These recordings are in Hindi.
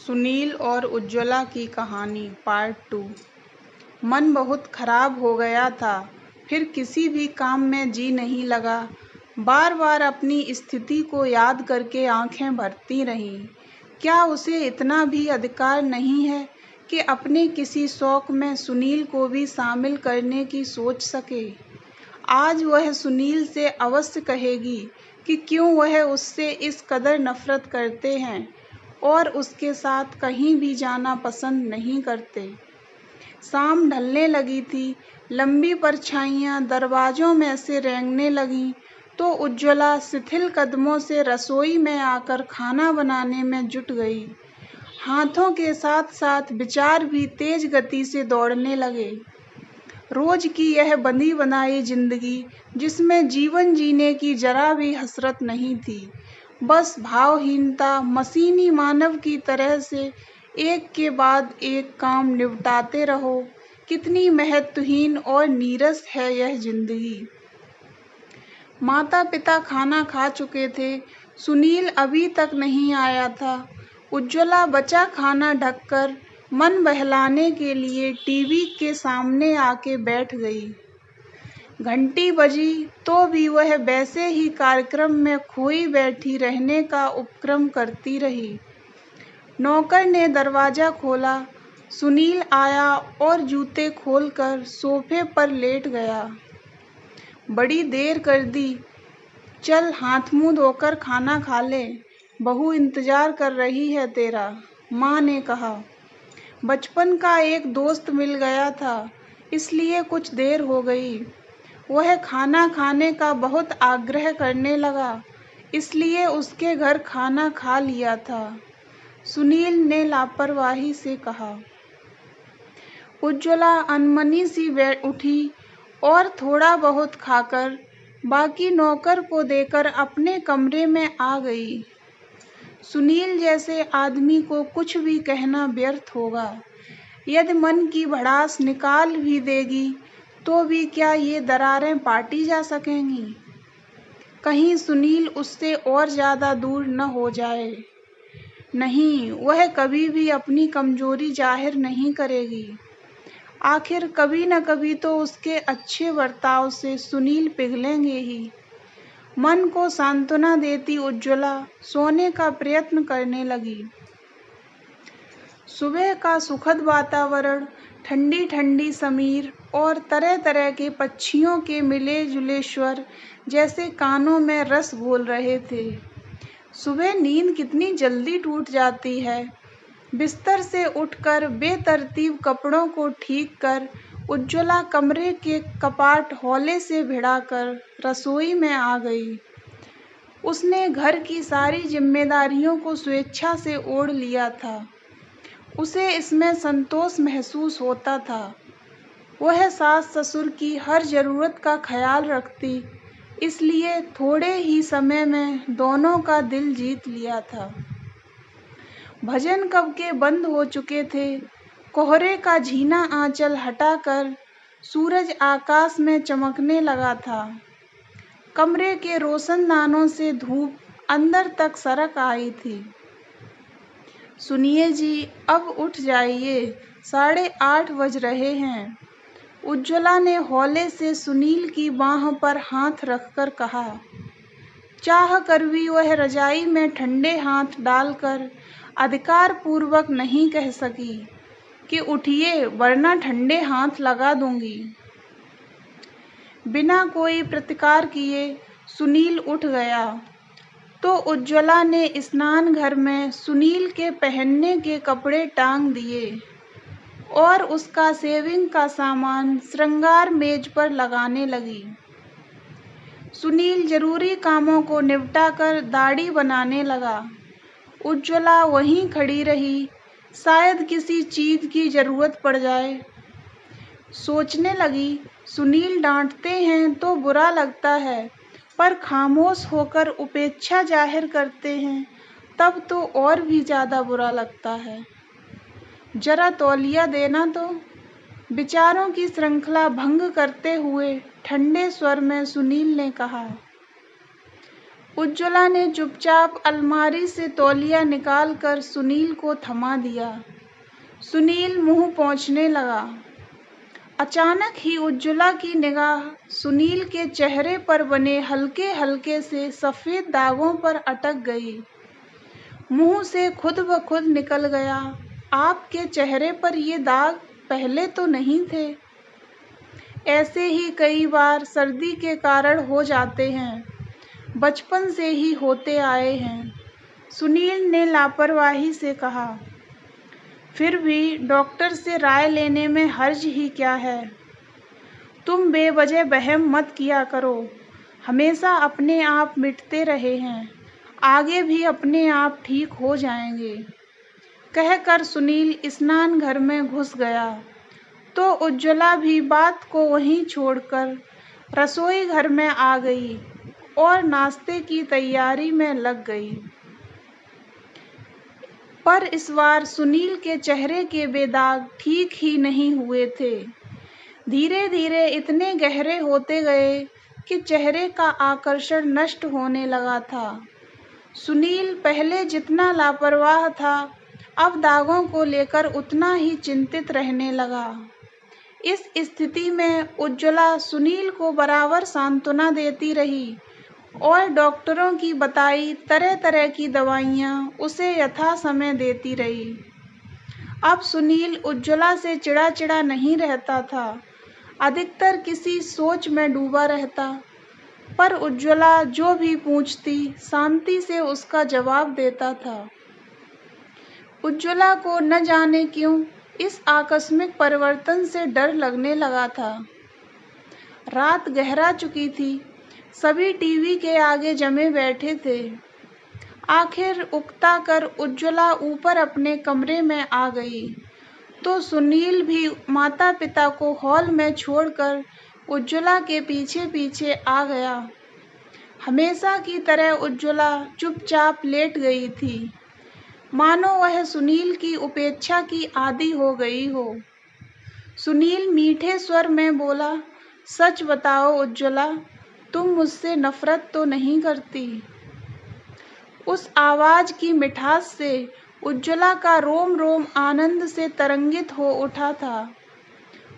सुनील और उज्ज्वला की कहानी पार्ट 2। मन बहुत खराब हो गया था। फिर किसी भी काम में जी नहीं लगा। बार बार अपनी स्थिति को याद करके आंखें भरती रहीं। क्या उसे इतना भी अधिकार नहीं है कि अपने किसी शौक में सुनील को भी शामिल करने की सोच सके? आज वह सुनील से अवश्य कहेगी कि क्यों वह उससे इस कदर नफरत करते हैं और उसके साथ कहीं भी जाना पसंद नहीं करते। शाम ढलने लगी थी। लंबी परछाइयां दरवाजों में से रेंगने लगीं तो उज्ज्वला शिथिल कदमों से रसोई में आकर खाना बनाने में जुट गई। हाथों के साथ साथ विचार भी तेज गति से दौड़ने लगे। रोज की यह बंधी बनाई जिंदगी, जिसमें जीवन जीने की जरा भी हसरत नहीं थी, बस भावहीनता, मशीनी मानव की तरह से एक के बाद एक काम निपटाते रहो। कितनी महत्वहीन और नीरस है यह जिंदगी। माता पिता खाना खा चुके थे। सुनील अभी तक नहीं आया था। उज्ज्वला बचा खाना ढककर मन बहलाने के लिए टीवी के सामने आके बैठ गई। घंटी बजी तो भी वह वैसे ही कार्यक्रम में खोई बैठी रहने का उपक्रम करती रही। नौकर ने दरवाजा खोला। सुनील आया और जूते खोलकर सोफे पर लेट गया। बड़ी देर कर दी। चल हाथ मुंह धोकर खाना खा ले, बहू इंतजार कर रही है तेरा, माँ ने कहा। बचपन का एक दोस्त मिल गया था, इसलिए कुछ देर हो गई। वह खाना खाने का बहुत आग्रह करने लगा, इसलिए उसके घर खाना खा लिया था, सुनील ने लापरवाही से कहा। उज्ज्वला अनमनी सी उठी और थोड़ा बहुत खाकर बाकी नौकर को देकर अपने कमरे में आ गई। सुनील जैसे आदमी को कुछ भी कहना व्यर्थ होगा। यदि मन की भड़ास निकाल भी देगी तो भी क्या ये दरारें पाटी जा सकेंगी? कहीं सुनील उससे और ज्यादा दूर न हो जाए। नहीं, वह कभी भी अपनी कमजोरी जाहिर नहीं करेगी। आखिर कभी न कभी तो उसके अच्छे बर्ताव से सुनील पिघलेंगे ही। मन को सांत्वना देती उज्ज्वला सोने का प्रयत्न करने लगी। सुबह का सुखद वातावरण, ठंडी ठंडी समीर और तरह तरह के पक्षियों के मिले जुले स्वर जैसे कानों में रस घोल रहे थे। सुबह नींद कितनी जल्दी टूट जाती है। बिस्तर से उठकर बेतरतीब कपड़ों को ठीक कर उज्ज्वला कमरे के कपाट हौले से भिड़ाकर रसोई में आ गई। उसने घर की सारी जिम्मेदारियों को स्वेच्छा से ओढ़ लिया था। उसे इसमें संतोष महसूस होता था। वह सास ससुर की हर जरूरत का ख्याल रखती, इसलिए थोड़े ही समय में दोनों का दिल जीत लिया था। भजन कब के बंद हो चुके थे। कोहरे का झीना आंचल हटाकर सूरज आकाश में चमकने लगा था। कमरे के रोशनदानों से धूप अंदर तक सरक आई थी। सुनिए जी, अब उठ जाइए, 8:30 बज रहे हैं, उज्ज्वला ने हौले से सुनील की बाह पर हाथ रखकर कहा। चाह कर भी वह रजाई में ठंडे हाथ डालकर अधिकार पूर्वक नहीं कह सकी कि उठिए वरना ठंडे हाथ लगा दूंगी। बिना कोई प्रतिकार किए सुनील उठ गया तो उज्ज्वला ने स्नान घर में सुनील के पहनने के कपड़े टांग दिए और उसका सेविंग का सामान श्रृंगार मेज पर लगाने लगी। सुनील जरूरी कामों को निपटाकर दाढ़ी बनाने लगा। उज्ज्वला वहीं खड़ी रही, शायद किसी चीज की जरूरत पड़ जाए। सोचने लगी, सुनील डांटते हैं तो बुरा लगता है, पर खामोश होकर उपेक्षा जाहिर करते हैं तब तो और भी ज्यादा बुरा लगता है। जरा तौलिया देना तो। विचारों की श्रृंखला भंग करते हुए ठंडे स्वर में सुनील ने कहा। उज्ज्वला ने चुपचाप अलमारी से तौलिया निकालकर सुनील को थमा दिया। सुनील मुंह पोंछने लगा। अचानक ही उज्ज्वला की निगाह सुनील के चेहरे पर बने हल्के हल्के से सफेद दागों पर अटक गई। मुंह से खुद ब खुद निकल गया, आपके चेहरे पर ये दाग पहले तो नहीं थे। ऐसे ही कई बार सर्दी के कारण हो जाते हैं, बचपन से ही होते आए हैं, सुनील ने लापरवाही से कहा। फिर भी डॉक्टर से राय लेने में हर्ज ही क्या है। तुम बेवजह वहम मत किया करो, हमेशा अपने आप मिटते रहे हैं, आगे भी अपने आप ठीक हो जाएंगे। कहकर सुनील स्नान घर में घुस गया तो उज्ज्वला भी बात को वहीं छोड़कर रसोई घर में आ गई और नाश्ते की तैयारी में लग गई। पर इस बार सुनील के चेहरे के बेदाग ठीक ही नहीं हुए थे। धीरे धीरे इतने गहरे होते गए कि चेहरे का आकर्षण नष्ट होने लगा था। सुनील पहले जितना लापरवाह था, अब दागों को लेकर उतना ही चिंतित रहने लगा। इस स्थिति में उज्ज्वला सुनील को बराबर सांत्वना देती रही और डॉक्टरों की बताई तरह तरह की दवाइयाँ उसे यथा समय देती रही। अब सुनील उज्ज्वला से चिढ़ा चिढ़ा नहीं रहता था, अधिकतर किसी सोच में डूबा रहता। पर उज्ज्वला जो भी पूछती शांति से उसका जवाब देता था। उज्ज्वला को न जाने क्यों इस आकस्मिक परिवर्तन से डर लगने लगा था। रात गहरा चुकी थी, सभी टीवी के आगे जमे बैठे थे। आखिर उकता कर उज्ज्वला ऊपर अपने कमरे में आ गई तो सुनील भी माता पिता को हॉल में छोड़कर उज्ज्वला के पीछे पीछे आ गया। हमेशा की तरह उज्ज्वला चुपचाप लेट गई थी, मानो वह सुनील की उपेक्षा की आदी हो गई हो। सुनील मीठे स्वर में बोला, सच बताओ उज्ज्वला, तुम मुझसे नफरत तो नहीं करती? उस आवाज की मिठास से उज्ज्वला का रोम रोम आनंद से तरंगित हो उठा था।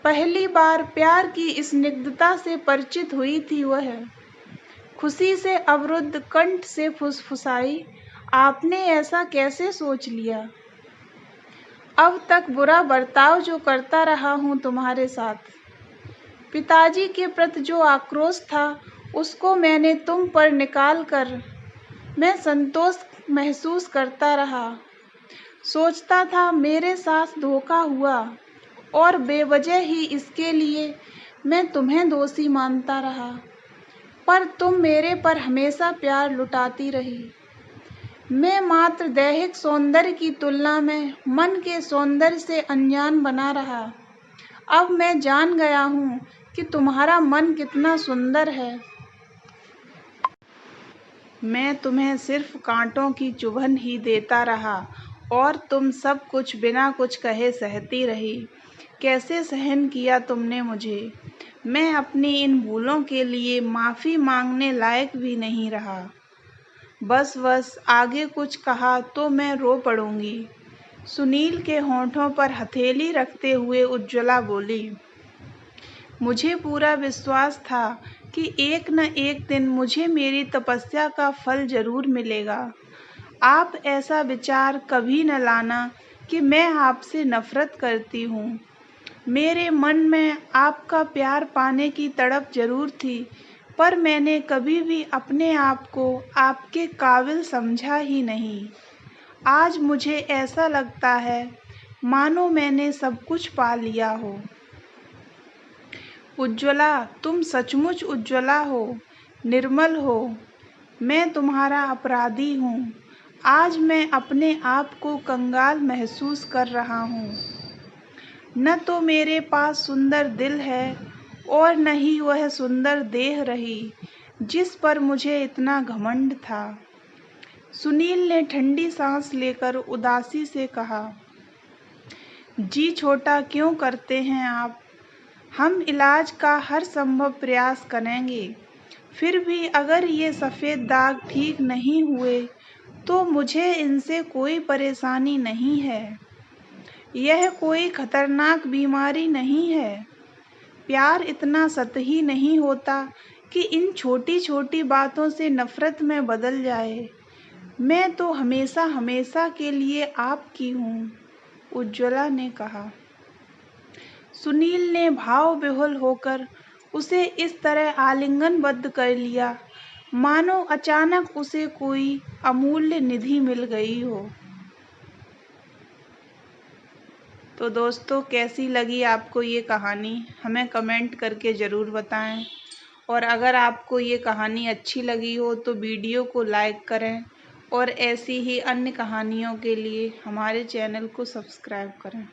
पहली बार प्यार की स्निग्धता से परिचित हुई थी वह। खुशी से अवरुद्ध कंठ से फुसफुसाई, आपने ऐसा कैसे सोच लिया? अब तक बुरा बर्ताव जो करता रहा हूँ तुम्हारे साथ, पिताजी के प्रति जो आक्रोश था उसको मैंने तुम पर निकाल कर मैं संतोष महसूस करता रहा। सोचता था मेरे साथ धोखा हुआ और बेवजह ही इसके लिए मैं तुम्हें दोषी मानता रहा, पर तुम मेरे पर हमेशा प्यार लुटाती रही। मैं मात्र दैहिक सौंदर्य की तुलना में मन के सौंदर्य से अनजान बना रहा। अब मैं जान गया हूँ कि तुम्हारा मन कितना सुंदर है। मैं तुम्हें सिर्फ कांटों की चुभन ही देता रहा और तुम सब कुछ बिना कुछ कहे सहती रही। कैसे सहन किया तुमने मुझे? मैं अपनी इन भूलों के लिए माफ़ी मांगने लायक भी नहीं रहा। बस आगे कुछ कहा तो मैं रो पड़ूंगी। सुनील के होंठों पर हथेली रखते हुए उज्ज्वला बोली, मुझे पूरा विश्वास था कि एक न एक दिन मुझे मेरी तपस्या का फल जरूर मिलेगा। आप ऐसा विचार कभी न लाना कि मैं आपसे नफरत करती हूँ। मेरे मन में आपका प्यार पाने की तड़प जरूर थी, पर मैंने कभी भी अपने आप को आपके काबिल समझा ही नहीं। आज मुझे ऐसा लगता है मानो मैंने सब कुछ पा लिया हो। उज्ज्वला, तुम सचमुच उज्ज्वला हो, निर्मल हो। मैं तुम्हारा अपराधी हूँ। आज मैं अपने आप को कंगाल महसूस कर रहा हूँ। न तो मेरे पास सुंदर दिल है और न ही वह सुंदर देह रही जिस पर मुझे इतना घमंड था। सुनील ने ठंडी सांस लेकर उदासी से कहा, जी छोटा क्यों करते हैं आप? हम इलाज का हर संभव प्रयास करेंगे। फिर भी अगर ये सफ़ेद दाग ठीक नहीं हुए तो मुझे इनसे कोई परेशानी नहीं है। यह कोई खतरनाक बीमारी नहीं है। प्यार इतना सतही नहीं होता कि इन छोटी-छोटी बातों से नफ़रत में बदल जाए। मैं तो हमेशा हमेशा के लिए आपकी हूँ, उज्ज्वला ने कहा। सुनील ने भाव विह्वल होकर उसे इस तरह आलिंगनबद्ध कर लिया मानो अचानक उसे कोई अमूल्य निधि मिल गई हो। तो दोस्तों, कैसी लगी आपको ये कहानी, हमें कमेंट करके ज़रूर बताएं। और अगर आपको ये कहानी अच्छी लगी हो तो वीडियो को लाइक करें और ऐसी ही अन्य कहानियों के लिए हमारे चैनल को सब्सक्राइब करें।